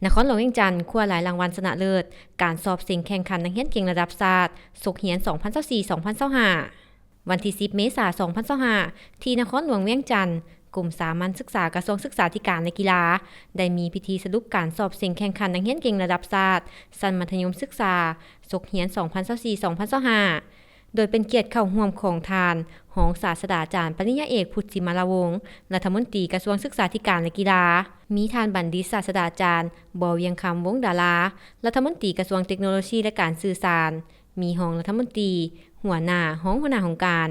นครหลวงเวียงจันทน์คว้าหลายรางวัลชนะเลิศการสอบสิ่งแข่งขันนักเรียนเก่งระดับชาติสกเหียน 2024-2025 วันที่ 10 เมษายน 2025 ที่นครหลวงเวียงจันทน์กลุ่มสามัญศึกษากระทรวงศึกษาธิการและกีฬาได้มีพิธีสรุปการสอบสิ่งแข่งขันนักเรียนเก่งระดับชาติชั้นมัธยมศึกษาสกเหียน 2024-2025 โดยเป็นเกียรติเข้าร่วมของทานรองศาสตราจารย์ปริญญาเอกพุทธิมารวงศ์รัฐมนตรีกระทรวงศึกษาธิการและกีฬามีท่านบัณฑิตศาสตราจารย์บเวียงคำวงศ์ดารารัฐมนตรีกระทรวงเทคโนโลยีและการสื่อสารมีรองรัฐมนตรีหัวหน้าของการ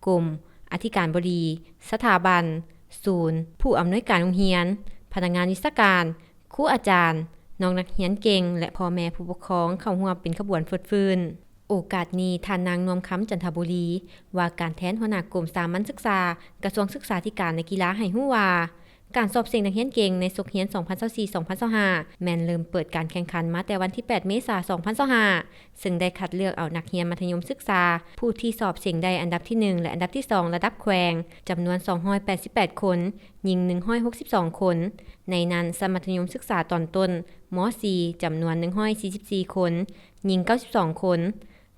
กรมอธิการบดีสถาบันศูนย์ผู้อำนวยการโรงเรียนพนักงานวิชาการครูอาจารย์น้องนักเรียนเก่งและพ่อแม่ผู้ปกครองเข้าร่วมเป็นขบวนฝึกฟื้นโอกาสนี้ท่านนางนวมคำจันทบุรีว่าการแทนหัวหน้ากรมสามัญศึกษากระทรวงศึกษาธิการและกีฬาให้รู้ว่าการสอบสิ่งนักเรียนเก่งในสกเหียน 2024-2025 แม่นเริ่มเปิดการแข่งขันมาแต่วันที่ 8 เมษายน 2025 ซึ่งได้คัดเลือกเอานักเรียนมัธยมศึกษาผู้ที่สอบสิ่งใดอันดับที่ 1 และอันดับที่ 2 ระดับแขวงจำนวน 288 คนหญิง 162 คน ในนั้นชั้นมัธยมศึกษาตอนต้นม. 4 จำนวน 144 คนหญิง 92 คน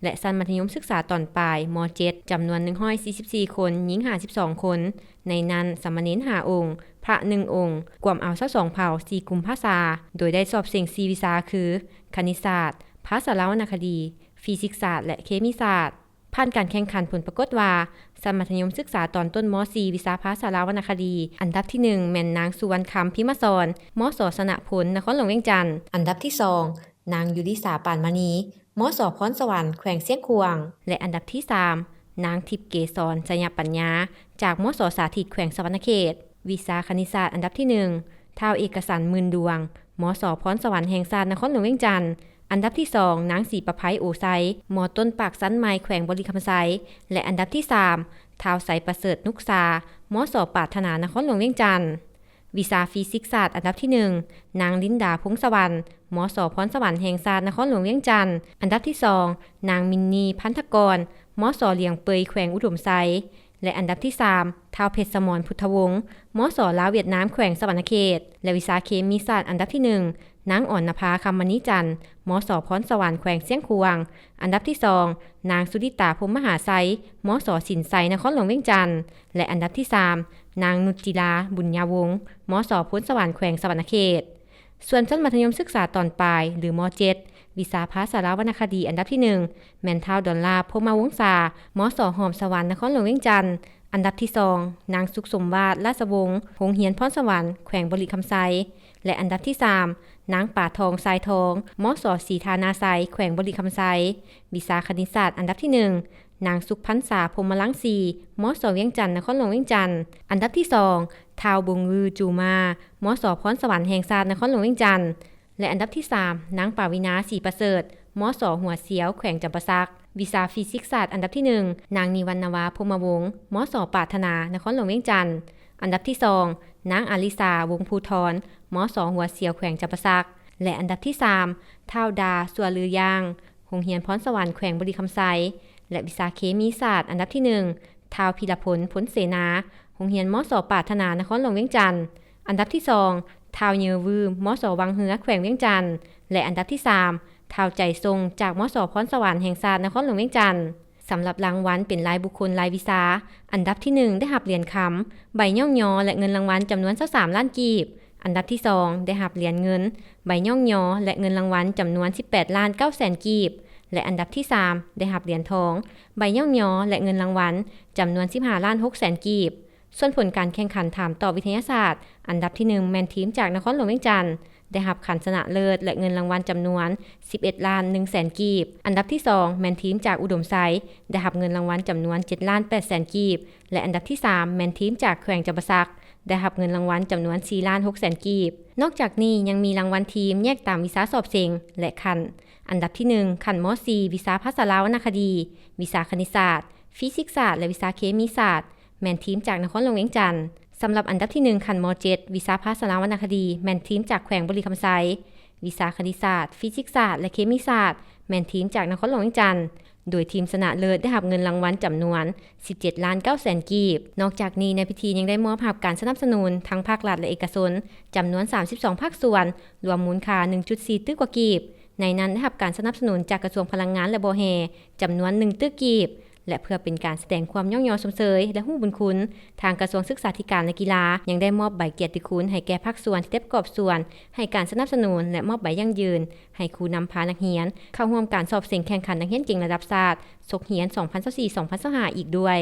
และชั้นมัธยมศึกษาตอนปลายม. 7 จำนวน 144 คนหญิง 52 คนในนั้นสามเณร5 องค์พระ 1 องค์กวมเอา22เผ่า4กลุ่มภาษาโดยได้สอบสิ่ง4วิชาคือคณิตศาสตร์ภาษาวรรณคดีฟิสิกส์ศาสตร์และเคมีศาสตร์ผ่านการแข่งขันผลปรากฏว่าชั้นมัธยมศึกษาตอนต้นม. 4 วิชาภาษาวรรณคดีอันดับที่ 1 แม่นนางสุวรรณคำพิมสรมส.สนผลนครหลวงเวียงจันทน์อันดับที่ 2 นางยุริสาปานมณีมส.พรสวรรค์แขวงเสียงขวางและอันดับที่ 3 นางทิพย์เกษรชยปัญญาจากมส.สาธิตแขวงสวรรณเขตวิชาคณิตศาสตร์อันดับที่ 1 ท้าวเอกสารหมื่นดวงมส.พรสวรรค์แห่งศาสตร์นครหลวงเวียงจันทน์อันดับที่ 2 นางศรีประไพโอไซม.ต้นปากสันไม้แขวงบริคำไซและอันดับที่ 3 ท้าวใสประเสริฐนุกษามส.ปรารถนานครหลวงเวียงจันทน์วิชาฟิสิกส์ศาสตร์อันดับที่ 1 นางลินดาพงษ์สวรรค์มส.พรสวรรค์แห่งศาสตร์นครหลวงเวียงจันทน์อันดับที่ 2 นางมินนีพันธกรมส.เลียงเปยแขวงอุดมไซและอันดับที่ 3 ท้าวเพชรสมรพุทธวงศ์มส.ลาวเวียดนามแขวงสวรรณเขตและวิชาเคมีศาสตร์อันดับที่ 1 นางอ่อนนภาคำมณีจันทร์มส.พรสวรรค์แขวงเสียงขวางอันดับที่ 2 นางสุริตาพรหมมหาไซมส.สินไซนครหลวงเวียงจันทน์และอันดับที่ 3 นางนุชจิลาบุญญาวงศ์มส.พลสวรรค์แขวงสวรรณเขตส่วนชั้นมัธยมศึกษาตอนปลายหรือม. 7 วิชาภาษาวรรณคดีอันดับที่ 1 แม่นท้าวดอลลาร์พรหมวงศามส.หอมสวรรค์นครหลวงเวียงจันทน์อันดับที่ 2 นางสุขสมวาทราชวงศ์โรงเรียนพรสวรรค์แขวงบริคำไซและอันดับที่ 3 นางป่าทองทรายทองมส.ศรีธานาไซแขวงบริคำไซวิชาคณิตศาสตร์อันดับที่ 1 นางสุขพันษาพรหมลังสีมส.เวียงจันทน์นครหลวงเวียงจันทน์อันดับที่ 2 ท้าวบงวือจูมามส.พรสวรรค์แห่งศาสตร์นครหลวงเวียงจันทน์และอันดับที่ 3 นางปาวินาศรีประเสริฐมส.หัวเสียวแขวงจำปาสักวิชาฟิสิกส์ศาสตร์อันดับที่ 1 นางนิวรรณวาพรหมวงศ์มส.ปรารถนานครหลวงเวียงจันทน์อันดับที่ 2 นางอาลิสาวงศ์ภูธรมส.หัวเสียวแขวงจำปาสักและอันดับที่ 3 ท้าวดาสัวลือยางโรงเรียนพรสวรรค์แขวงบริคำไซและวิชาเคมีศาสตร์อันดับที่ 1 ท้าวพิรพลผลเสนาโรงเรียนมส.ปรารถนานครหลวงเวียงจันทน์อันดับที่ 2 ท้าวเยอวือมส.วังเหือแขวงเวียงจันทน์และอันดับที่ 3 ท้าวใจทรงจากมส.พรสวรรค์แห่งศาสตร์นครหลวงเวียงจันทน์สำหรับรางวัลเป็นรายบุคคลรายวิชาอันดับที่ 1 ได้รับเหรียญคำใบย่องยอและเงินรางวัลจำนวน23ล้านกีบอันดับที่ 2 ได้รับเหรียญเงินใบย่องยอและเงินรางวัลจำนวน18ล้าน9แสนกีบและอันดับที่ 3 ได้รับเหรียญทองใบย่องยอและเงินรางวัลจำนวน15ล้าน6แสนกีบส่วนผลการแข่งขันถามตอบวิทยาศาสตร์อันดับที่ 1 แม่นทีมจากนครหลวงเวียงจันทน์ได้รับขันชนะเลิศและเงินรางวัลจำนวน11ล้าน1แสนกีบอันดับที่ 2 แม่นทีมจากอุดมไซได้รับเงินรางวัลจำนวน7ล้าน8แสนกีบและอันดับที่ 3 แม่นทีมจากแขวงจำปาสักได้รับเงินรางวัลจำนวน4ล้าน6แสนกีบนอกจากนี้ยังมีรางวัลทีมแยกตามวิชาสอบเสงและคันอันดับที่ 1คันม. 4 วิชาภาษาวรรณคดีวิชาคณิตศาสตร์ฟิสิกส์ศาสตร์และวิชาเคมีศาสตร์แม่นทีมจากนครหลวงเวียงจันทน์สำหรับอันดับที่ 1คันม. 7 วิชาภาษาวรรณคดีแม่นทีมจากแขวงบริคำไซวิชาคณิตศาสตร์ฟิสิกส์ศาสตร์และเคมีศาสตร์แม่นทีมจากนครหลวงเวียงจันทน์ โดยทีมชนะเลิศได้รับเงินรางวัลจำนวน 17,900,000 กีบนอกจากนี้ในพิธียังได้มอบรับการสนับสนุนทั้งภาครัฐและเอกชนจำนวน 32 ภาคส่วนรวมมูลค่า 1.4 ตึกกว่ากีบในนั้นได้รับการสนับสนุนจากกระทรวงพลังงานและบ่แฮจำนวน 1 ตึกกีบและเพื่อเป็นการแสดงความย่องยอชมเชยและฮู้บุญคุณทางกระทรวงศึกษาธิการและกีฬายังได้มอบใบเกียรติคุณให้แก่ภาคส่วนที่ได้ประกอบส่วนให้การสนับสนุนและมอบใบยั่งยืนให้ครูนำพานักเรียนเข้าร่วมการสอบเสียงแข่งขันนักเรียนเก่งระดับชาติสกเหียน 2024-2025 อีกด้วย